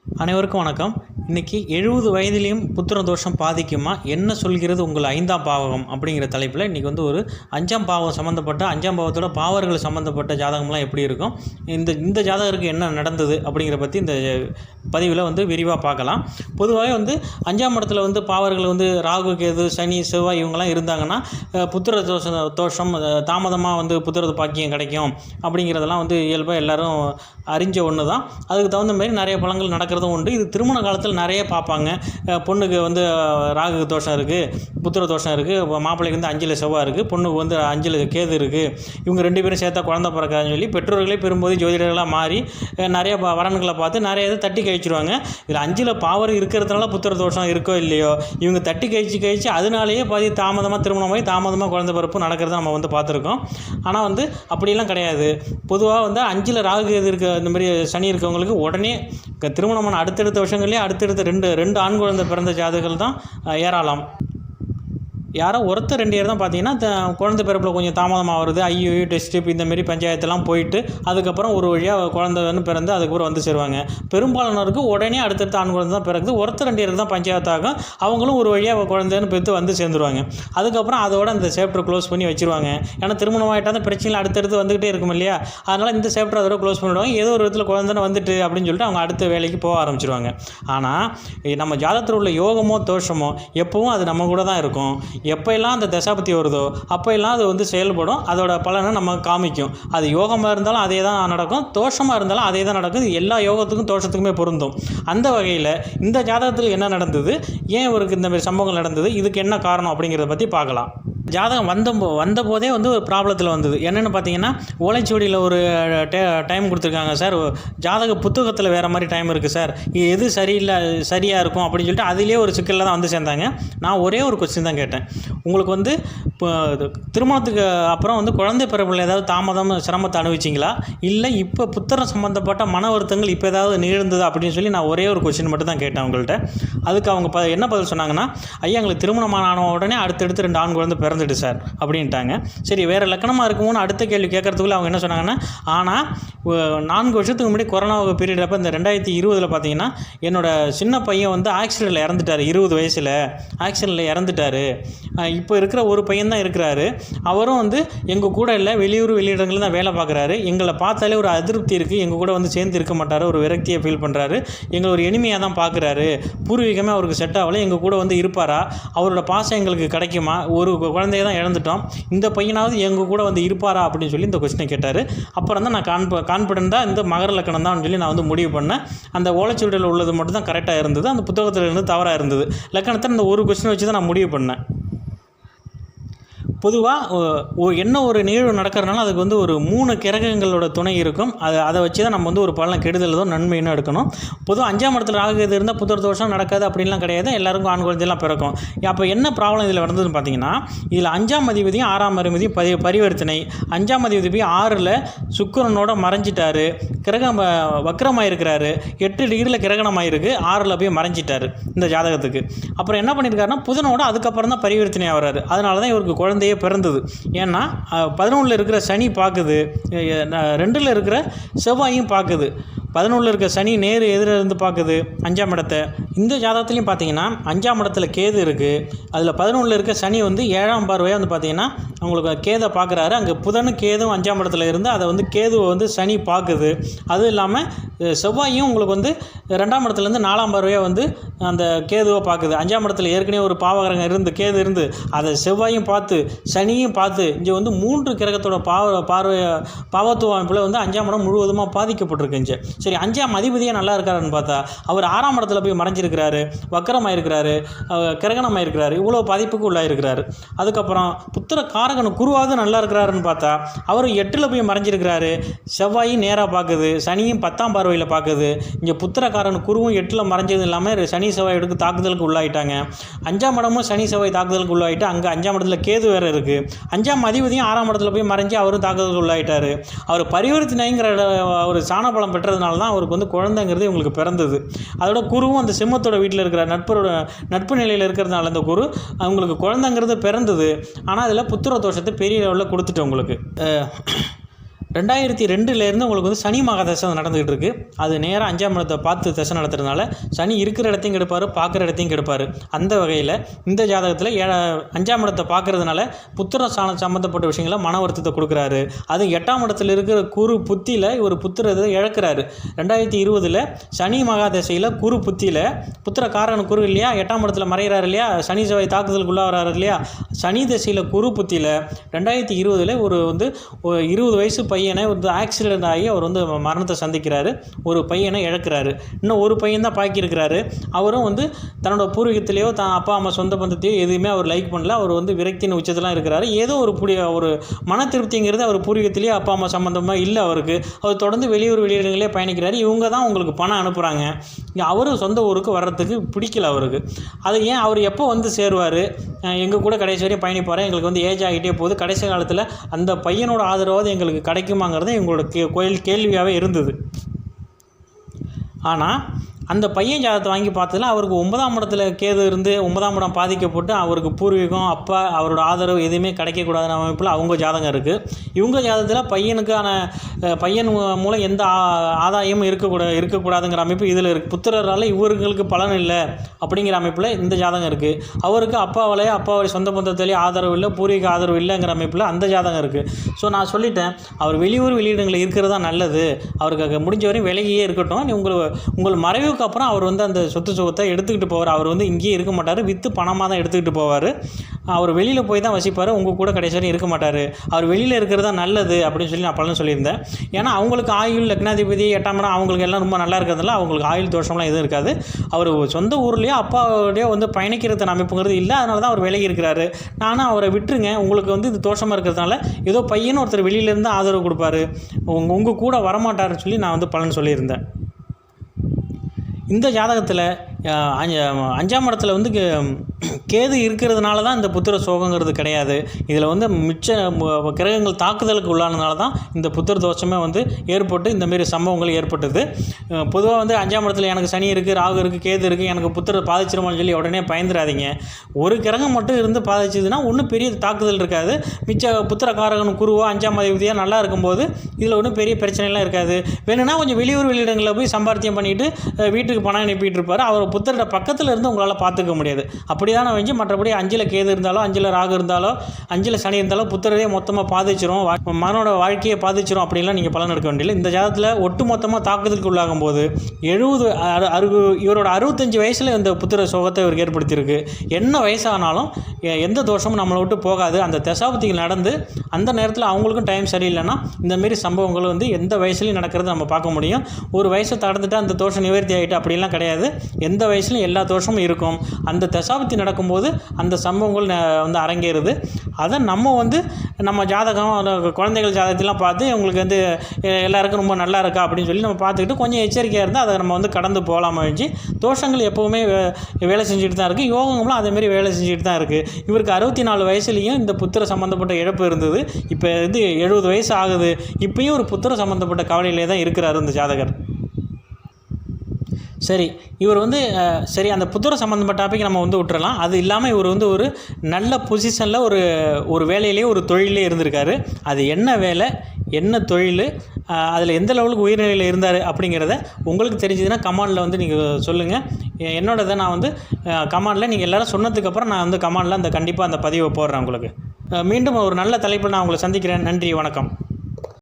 அனைவருக்கும் வணக்கம். இன்றைக்கி 70 வயதிலையும் புத்திர தோஷம் பாதிக்குமா, என்ன சொல்கிறது உங்கள் 5ஆம் பாவகம் அப்படிங்கிற தலைப்பில் இன்றைக்கி ஒரு 5ஆம் பாவம் சம்மந்தப்பட்ட 5ஆம் பாவத்தோட பாவர்கள் சம்மந்தப்பட்ட ஜாதகம்லாம் எப்படி இருக்கும், இந்த ஜாதகருக்கு என்ன நடந்தது அப்படிங்கிற பற்றி இந்த பதிவில் விரிவாக பார்க்கலாம். பொதுவாகவே 5ஆம் இடத்துல பாவர்கள் ராகு, கேது, சனி, செவ்வாய் இவங்கெல்லாம் இருந்தாங்கன்னா புத்திர தோஷம் தாமதமாக புத்திர பாக்கியம் கிடைக்கும் அப்படிங்கிறதெல்லாம் இயல்பாக எல்லோரும் அறிஞ்ச ஒன்று தான். அதுக்கு தகுந்த மாதிரி நிறைய பலன்கள் நடக்கிறதும் உண்டு. இது திருமண காலத்தில் நிறைய பார்ப்பாங்க. பொண்ணுக்கு ராகு தோஷம் இருக்குது, புத்திர தோஷம் இருக்குது, மாப்பிள்ளைக்கு 5ல் செவ்வாய் இருக்குது, பொண்ணுக்கு 5ல் கேது இருக்குது, இவங்க 2 பேரும் சேர்த்தா குழந்தை பிறக்காதுன்னு சொல்லி பெற்றோர்களே பெரும்போது ஜோதிடர்களாக மாறி நிறைய வரன்களை பார்த்து நிறைய இதை தட்டி கழிச்சிருவாங்க. இதில் 5ல் பாவர் இருக்கிறதுனால புத்திர தோஷம் இருக்கோ இல்லையோ, இவங்க தட்டி கழிச்சு அதனாலேயே பாதி தாமதமாக திருமணமாகி தாமதமாக குழந்தை பிறப்பு நடக்கிறத நம்ம பார்த்துருக்கோம். ஆனால் அப்படிலாம் கிடையாது. பொதுவாக 5ல் ராகு கேது இருக்க இந்த மாதிரி சனி இருக்கவங்களுக்கு உடனே திருமணமான அடுத்தடுத்த வருஷங்கள்லேயே அடுத்தடுத்த ரெண்டு ஆண் குழந்தை பிறந்த ஜாதகங்கள் தான் ஏராளம். யாரோ ஒருத்தர் 2 பேர் தான் பார்த்தீங்கன்னா குழந்தை பிறப்பில் கொஞ்சம் தாமதமாக வருது, ஐயோ டெஸ்ட்டு இந்தமாரி பஞ்சாயத்தெல்லாம் போயிட்டு அதுக்கப்புறம் ஒரு வழியாக குழந்தைன்னு பிறந்து அதுக்கப்புறம் சேருவாங்க. பெரும்பாலானோருக்கு உடனே அடுத்தடுத்த ஆண் குழந்தை தான் பிறகுது. ஒருத்தர் 2 பேருக்கு தான் பஞ்சாயத்தாகும், அவங்களும் ஒரு வழியாக குழந்தைன்னு பெற்று சேர்ந்துருவாங்க. அதுக்கப்புறம் அதோட அந்த சாப்டர் க்ளோஸ் பண்ணி வச்சுருவாங்க. ஏன்னா திருமணம் ஆகிட்டா அந்த பிரச்சனை அடுத்தடுத்து வந்துகிட்டே இருக்கும் இல்லையா, அதனால் இந்த சாப்டர் அதோட க்ளோஸ் பண்ணிவிடுவாங்க. ஏதோ ஒரு விதத்தில் குழந்தைன்னு அப்படின்னு சொல்லிட்டு அவங்க அடுத்த வேலைக்கு போக ஆரம்பிச்சிருவாங்க. ஆனால் நம்ம ஜாதகத்தில் உள்ள யோகமோ தோஷமோ எப்பவும் அது நம்ம கூட தான் இருக்கும். எப்போல்லாம் அந்த தசாபதி வருதோ அப்போல்லாம் அது செயல்படும், அதோட பலனை நம்ம காமிக்கும். அது யோகமாக இருந்தாலும் அதே தான் நடக்கும், தோஷமாக இருந்தாலும் அதே தான் நடக்கும். இது எல்லா யோகத்துக்கும் தோஷத்துக்குமே பொருந்தும். அந்த வகையில் இந்த ஜாதகத்தில் என்ன நடந்தது, ஏன் இவருக்கு இந்த மாதிரி சம்பவங்கள் நடந்தது, இதுக்கு என்ன காரணம் அப்படிங்கிறத பற்றி பார்க்கலாம். ஜாதகம் வந்தபோதே ஒரு ப்ராப்ளத்தில் வந்தது. என்னென்னு பார்த்தீங்கன்னா, ஓலைச்சுவடியில் ஒரு டைம் கொடுத்துருக்காங்க சார், ஜாதக புத்தகத்தில் வேறு மாதிரி டைம் இருக்குது சார், எது சரியாக இருக்கும் அப்படின்னு சொல்லிட்டு அதிலே ஒரு சிக்கலில் தான் சேர்ந்தாங்க. நான் ஒரே ஒரு கொஸ்டின் தான் கேட்டேன், உங்களுக்கு இப்போ திருமணத்துக்கு அப்புறம் குழந்தை பிறப்பில் ஏதாவது தாமதம் சிரமத்தை அனுபவிச்சிங்களா, இல்லை இப்போ புத்திரம் சம்மந்தப்பட்ட மன வருத்தங்கள் இப்போ ஏதாவது நிகழ்ந்தது அப்படின்னு சொல்லி நான் ஒரே ஒரு கொஸ்டின் மட்டும் தான் கேட்டேன் அவங்கள்ட்ட. அதுக்கு அவங்க என்ன பதில் சொன்னாங்கன்னா, ஐயா எங்களுக்கு திருமணமான உடனே அடுத்தடுத்து 2 ஆண் குழந்தை பிறந்துட்டு சார் அப்படின்ட்டாங்க. சரி, வேறு லக்கணமாக இருக்குமோன்னு அடுத்த கேள்வி கேட்கறதுக்குள்ள அவங்க என்ன சொன்னாங்கன்னா, ஆனால் 4 வருஷத்துக்கு முன்னாடி கொரோனா பீரியட் அப்போ இந்த 2020 பார்த்தீங்கன்னா என்னோடய சின்ன பையன் ஆக்சிடெண்ட்டில் இறந்துட்டார். 20 வயசில் ஆக்சிடெண்ட்டில் இறந்துட்டார். இப்போ இருக்கிற ஒரு பையன் தான் இருக்கிறாரு. அவரும் எங்கள் கூட இல்லை, வெளியிடங்களில் தான் வேலை பார்க்குறாரு. எங்களை பார்த்தாலே ஒரு அதிருப்தி இருக்குது, எங்கள் கூட சேர்ந்து இருக்க மாட்டார், ஒரு விரக்தியை ஃபீல் பண்ணுறாரு, எங்களை ஒரு எளிமையாக தான் பார்க்குறாரு, பூர்வீகமே அவருக்கு செட் ஆகலை, எங்கள் கூட இருப்பாரா, அவரோட பாசம் எங்களுக்கு கிடைக்குமா, ஒரு குழந்தைய தான் இழந்துட்டோம், இந்த பையனாவது எங்கள் கூட இருப்பாரா அப்படின்னு சொல்லி இந்த கொஸ்டினை கேட்டார். அப்புறம் தான் நான் கான்ஃபிடென்ட்டாக இந்த மகர லக்கணம் தான் சொல்லி நான் முடிவு பண்ணேன். அந்த ஓலைச்சுவடியில் உள்ளது மட்டும் தான் கரெக்டாக இருந்தது, அந்த புத்தகத்தில் இருந்து தவறாக இருந்தது. லக்கணத்தை இந்த ஒரு கொஸ்டினை வச்சு தான் நான் முடிவு பண்ணேன். பொதுவாக என்ன ஒரு நிகழ்வு நடக்கிறதுனால அதுக்கு ஒரு 3 கிரகங்களோட துணை இருக்கும். அதை வச்சு தான் நம்ம ஒரு பலன் கெடுதலதோ நன்மைன்னு எடுக்கணும். பொதுவாக 5ஆம் இடத்துல ராகு எது இருந்தால் புத்திர தோஷம் நடக்காது அப்படின்லாம் கிடையாது, எல்லாருக்கும் ஆண் குழந்தையெல்லாம் பிறக்கும். அப்போ என்ன ப்ராப்ளம் இதில் நடந்ததுன்னு பார்த்தீங்கன்னா, இதில் 5ஆம் அதிபதியும் 6ஆம் அதிபதியும் பரிவர்த்தனை. 5ஆம் அதிபதி 6ல் சுக்கிரனோட மறைஞ்சிட்டாரு, கிரகம் வக்ரமாக இருக்கிறாரு, 8 டிகிரியில் கிரகணமாக இருக்குது, 6ல் போய் மறைஞ்சிட்டாரு இந்த ஜாதகத்துக்கு. அப்புறம் என்ன பண்ணியிருக்காருன்னா, புதனோட அதுக்கப்புறம் தான் பரிவர்த்தனையாக வர்றாரு. அதனால தான் இவருக்கு குழந்தைய பிறந்தது. ஏன்னா 11ல் இருக்கிற சனி பார்க்குது, 2ல் இருக்கிற செவ்வாயும் பார்க்குது, 11ல் இருக்க சனி நேரு எதிரிருந்து பார்க்குது 5ஆம் இடத்தை. இந்த ஜாதகத்துலையும் பார்த்தீங்கன்னா 5ஆம் இடத்துல கேது இருக்குது, அதில் 11ல் இருக்க சனி 7ஆம் பார்வையாக பார்த்தீங்கன்னா அவங்களுக்கு கேதை பார்க்குறாரு. அங்கே புதனும் கேதும் 5ஆம் இடத்துல இருந்து அதை கேதுவை சனி பார்க்குது. அதுவும் இல்லாமல் செவ்வாயும் உங்களுக்கு 2ஆம் இடத்துலேருந்து 4ஆம் பார்வையாக அந்த கேதுவை பார்க்குது. 5ஆம் இடத்துல ஏற்கனவே ஒரு பாவகிரகம் இருந்து கேது இருந்து அதை செவ்வாயும் பார்த்து சனியும் பார்த்து இங்கே 3 கிரகத்தோட பாவத்துவ அமைப்பில் 5ஆம் இடம் முழுவதுமாக பாதிக்கப்பட்டிருக்கு. சரி, 5ஆம் அதிபதியாக நல்லா இருக்காருன்னு பார்த்தா அவர் 6ஆம் இடத்துல போய் மறைஞ்சிருக்கிறாரு, வக்கரமாக இருக்கிறாரு, கிரகணமாக இருக்கிறாரு, இவ்வளோ பாதிப்புக்கு உள்ளாயிருக்கிறாரு. அதுக்கப்புறம் புத்திர காரகன் குருவாவது நல்லா இருக்கிறாருன்னு பார்த்தா அவர் 8ல் போய் மறைஞ்சிருக்கிறாரு, செவ்வாயும் நேராக பார்க்குது, சனியும் 10ஆம் பார்வையில் பார்க்குது. இங்கே புத்திரக்காரன் குருவும் 8ல் மறைஞ்சது இல்லாமல் சனி செவ்வாய் எடுத்து தாக்குதலுக்கு உள்ளாயிட்டாங்க. 5ஆம் இடமும் சனி செவ்வாய் தாக்குதலுக்கு உள்ளாயிட்டு அங்கே 5ஆம் இடத்துல கேது வேறு இருக்குது. 5ஆம் அதிபதியும் 6ஆம் இடத்துல போய் மறைஞ்சி அவரும் தாக்குதலுக்கு உள்ளாயிட்டார். அவர் பரிவர்த்தனைங்கிற ஒரு சாணபலம் பெற்றதுனால தான் அவருக்கு குழந்தைங்கிறது இவங்களுக்கு பிறந்தது. அதோட குருவும் அந்த சிம்மத்தோட வீட்டில் இருக்கிற நட்பு நிலையில் இருக்கிறதுனால அந்த குரு அவங்களுக்கு குழந்தைங்கிறது பிறந்தது. ஆனால் அதில் புத்திர தோஷத்தை பெரிய லெவலில் கொடுத்துட்டு உங்களுக்கு 2002லேருந்து உங்களுக்கு வந்து சனி மகா தசை நடந்துகிட்டு இருக்குது. அது நேராக 5ஆம் இடத்தை பார்த்து தசை நடத்துறதுனால சனி இருக்கிற இடத்தையும் கெடுப்பார், பார்க்குற இடத்தையும் கெடுப்பார். அந்த வகையில் இந்த ஜாதகத்தில் 5ஆம் இடத்தை பார்க்குறதுனால புத்திர ஸ்தானம் சம்மந்தப்பட்ட விஷயங்களை மன வருத்தத்தை கொடுக்குறாரு. அது 8ஆம் இடத்துல இருக்கிற குரு புத்தியில் ஒரு புத்திரத்தை இழக்கிறாரு. 2020 சனி மகா தசையில் குரு புத்தியில் புத்திரக்காரன் குரு இல்லையா, 8ஆம் இடத்துல மறைகிறார் இல்லையா, சனி செவ்வாய் தாக்குதலுக்கு உள்ளாகிறாரு இல்லையா, சனி தசையில் குரு புத்தியில் 2020 ஒரு 20 வயசு பையனை வந்து ஆக்சிடென்ட் ஆகி அவர் வந்து மரணத்தை சந்திக்கிறாரு. ஒரு பையனை இழக்கிறாரு. இன்னும் ஒரு பையன் தான் பாக்கியிருக்கிறாரு. அவரும் வந்து தன்னோட பூர்வீகத்திலேயோ தான் அப்பா அம்மா சொந்த பந்தத்தையோ எதுவுமே அவர் லைக் பண்ணல. அவர் வந்து விரக்தியின் உச்சத்தெலாம் இருக்கிறாரு. ஏதோ ஒரு மன திருப்திங்கிறது அவர் பூர்வீகத்திலேயே அப்பா அம்மா சம்மந்தமாக இல்லை அவருக்கு. அவர் தொடர்ந்து வெளியிடங்களே பயணிக்கிறாரு. இவங்க தான் உங்களுக்கு பணம் அனுப்புகிறாங்க. அவரும் சொந்த ஊருக்கு வர்றதுக்கு பிடிக்கல அவருக்கு. அது ஏன் அவர் எப்போ வந்து சேருவார், எங்கள் கூட கடைசி வரையும் பயணிப்பார், எங்களுக்கு வந்து ஏஜ் ஆகிட்டே போகுது, கடைசி காலத்தில் அந்த பையனோட ஆதரவாவது எங்களுக்கு கிடைக்குமாங்கிறது எங்களோட கேள்வியாகவே இருந்தது. ஆனால் அந்த பையன் ஜாதகத்தை வாங்கி பார்த்ததில் அவருக்கு 9ஆம் இடத்துல கேது இருந்து 9ஆம் இடம் பாதிக்கப்பட்டு அவருக்கு பூர்வீகம் அப்பா அவரோட ஆதரவு எதுவுமே கிடைக்கக்கூடாதுன்னு அமைப்பில் அவங்க ஜாதகம் இருக்குது. இவங்க ஜாதகத்தில் பையன் மூலம் எந்த ஆதாயமும் இருக்கக்கூடாதுங்கிற அமைப்பு இதில் இருக்குது. புத்திரரால் இவர்களுக்கு பலன் இல்லை அப்படிங்கிற அமைப்பில் இந்த ஜாதகம் இருக்குது. அவருக்கு அப்பாவுடைய சொந்த பந்தத்திலேயே ஆதரவு இல்லை, பூர்வீக ஆதரவு இல்லைங்கிற அமைப்பில் அந்த ஜாதகம் இருக்குது. ஸோ நான் சொல்லிட்டேன், அவர் வெளியிடங்களில் இருக்கிறது தான் நல்லது. அவருக்கு முடிஞ்ச வரையும் விலகியே இருக்கட்டும். உங்கள் மறைவுக்கு அப்புறம் அவர் வந்து அந்த சொத்து சுகத்தை எடுத்துக்கிட்டு போவார். அவர் வந்து இங்கேயே இருக்க மாட்டார், விற்று பணமாக தான் எடுத்துக்கிட்டு போவார். அவர் வெளியில் போய் தான் வசிப்பார், உங்கள் கூட கடைசி வரையும் இருக்க மாட்டார். அவர் வெளியில் இருக்கிறது தான் நல்லது அப்படின்னு சொல்லி நான் பலன் சொல்லியிருந்தேன். ஏன்னா அவங்களுக்கு ஆயுள் லக்னாதிபதி 8ஆம் இடம் அவங்களுக்கு எல்லாம் ரொம்ப நல்லா இருக்கிறதுனால அவங்களுக்கு ஆயுள் தோஷம்லாம் எதுவும் இருக்காது. அவர் சொந்த ஊர்லேயே அப்பாவோடய வந்து பயணிக்கிறது அமைப்புங்கிறது இல்லை. அதனால தான் அவர் விலகி இருக்கிறாரு. நானும் அவரை விட்டுருங்க, உங்களுக்கு வந்து இது தோஷமாக இருக்கிறதுனால ஏதோ பையனும் ஒருத்தர் வெளியிலேருந்து ஆதரவு கொடுப்பாரு, உங்கள் கூட வரமாட்டாருன்னு சொல்லி நான் வந்து பலன் சொல்லியிருந்தேன். இந்த ஜாதகத்தில் 5ஆம் இடத்துல வந்து கேது இருக்கிறதுனால தான் இந்த புத்திர சோகங்கிறது கிடையாது. இதில் வந்து மிச்ச கிரகங்கள் தாக்குதலுக்கு உள்ளானதுனால தான் இந்த புத்திர தோஷமே வந்து ஏற்பட்டு இந்தமாரி சம்பவங்கள் ஏற்பட்டது. பொதுவாக வந்து 5ஆம் இடத்துல எனக்கு சனி இருக்குது, ராகு இருக்குது, கேது இருக்குது, எனக்கு புத்திர பாதிச்சிருமான்னு சொல்லி உடனே பயந்துடாதீங்க. ஒரு கிரகம் மட்டும் இருந்து பாதிச்சதுன்னா ஒன்றும் பெரிய தாக்குதல் இருக்காது. மிச்ச புத்திரக்காரகன் குருவோ 5ஆம் அதிபதியாக நல்லா இருக்கும்போது இதில் ஒன்றும் பெரிய பிரச்சனைலாம் இருக்காது. வேணும்னா கொஞ்சம் வெளியிடங்களில் போய் சம்பாத்தியம் பண்ணிவிட்டு வீட்டுக்கு பணம் அனுப்பிட்டு இருப்பார். அவர் புத்திரோட பக்கத்தில் இருந்து உங்களால் பார்த்துக்க முடியாது. அப்படி தானே வச்சு மற்றபடி 5ல் கேது இருந்தாலோ 5ல் ராகு இருந்தாலோ 5ல் சனி இருந்தாலோ புத்திரரே மொத்தமாக பாதிச்சிரும், மனோட வாழ்க்கையை பாதிச்சிரும் அப்படின்லாம் நீங்கள் பலன் எடுக்க வேண்டியதில்லை. இந்த ஜாதகத்தில் ஒட்டு மொத்தமாக தாக்குதலுக்கு உள்ளாகும் போது இவரோட 65 வயசில் இந்த புத்திர சோகத்தை இவருக்கு ஏற்படுத்தியிருக்கு. என்ன வயசானாலும் எந்த தோஷமும் நம்மளை விட்டு போகாது. அந்த தசாபதிகள் நடந்து அந்த நேரத்தில் அவங்களுக்கும் டைம் சரியில்லைன்னா இந்தமாரி சம்பவங்கள் வந்து எந்த வயசுலையும் நடக்கிறது நம்ம பார்க்க முடியும். ஒரு வயசை கடந்துட்டு அந்த தோஷம் நிவர்த்தி ஆகிட்டு அப்படிலாம் கிடையாது. எந்த வயசுலையும் எல்லா தோஷமும் இருக்கும். அந்த தசாபதி நடக்கும்போது அந்த சம்பவங்கள் வந்து அரங்கேறுது. அதை நம்ம ஜாதகம் குழந்தைகள் ஜாதகத்தெலாம் பார்த்து உங்களுக்கு வந்து எல்லாருக்கும் ரொம்ப நல்லா இருக்கா அப்படின்னு சொல்லி நம்ம பார்த்துக்கிட்டு கொஞ்சம் எச்சரிக்கையாக இருந்தால் அதை நம்ம வந்து கடந்து போகலாமா வச்சு தோஷங்கள் எப்போவுமே வேலை செஞ்சுட்டு தான் இருக்குது. யோகங்களும் அதேமாரி வேலை செஞ்சுட்டு தான் இருக்குது. இவருக்கு 64 வயசுலேயும் இந்த புத்திர சம்மந்தப்பட்ட இழப்பு இருந்தது. இப்போ வந்து 70 வயசு ஆகுது. இப்பயும் ஒரு புத்திர சம்மந்தப்பட்ட கவலையிலே தான் இருக்கிறார் இந்த ஜாதகர். சரி, இவர் வந்து அந்த புத்திர சம்மந்தப்பட்ட டாபிக் நம்ம வந்து விட்டுறலாம். அது இல்லாமல் இவர் வந்து ஒரு நல்ல பொசிஷனில் ஒரு வேலையிலே ஒரு தொழிலே இருந்திருக்காரு. அது என்ன வேலை, என்ன தொழில், அதில் எந்த லெவலுக்கு உயர்நிலையில் இருந்தார் அப்படிங்கிறத உங்களுக்கு தெரிஞ்சதுன்னா கமெண்டில் வந்து நீங்கள் சொல்லுங்கள். என்னோடதை நான் வந்து கமெண்டில் நீங்கள் எல்லோரும் சொன்னதுக்கப்புறம் நான் வந்து கமெண்டில் கண்டிப்பாக அந்த பதிவை போடுறேன் உங்களுக்கு. மீண்டும் ஒரு நல்ல தலைப்பில் நான் உங்களை சந்திக்கிறேன். நன்றி, வணக்கம்.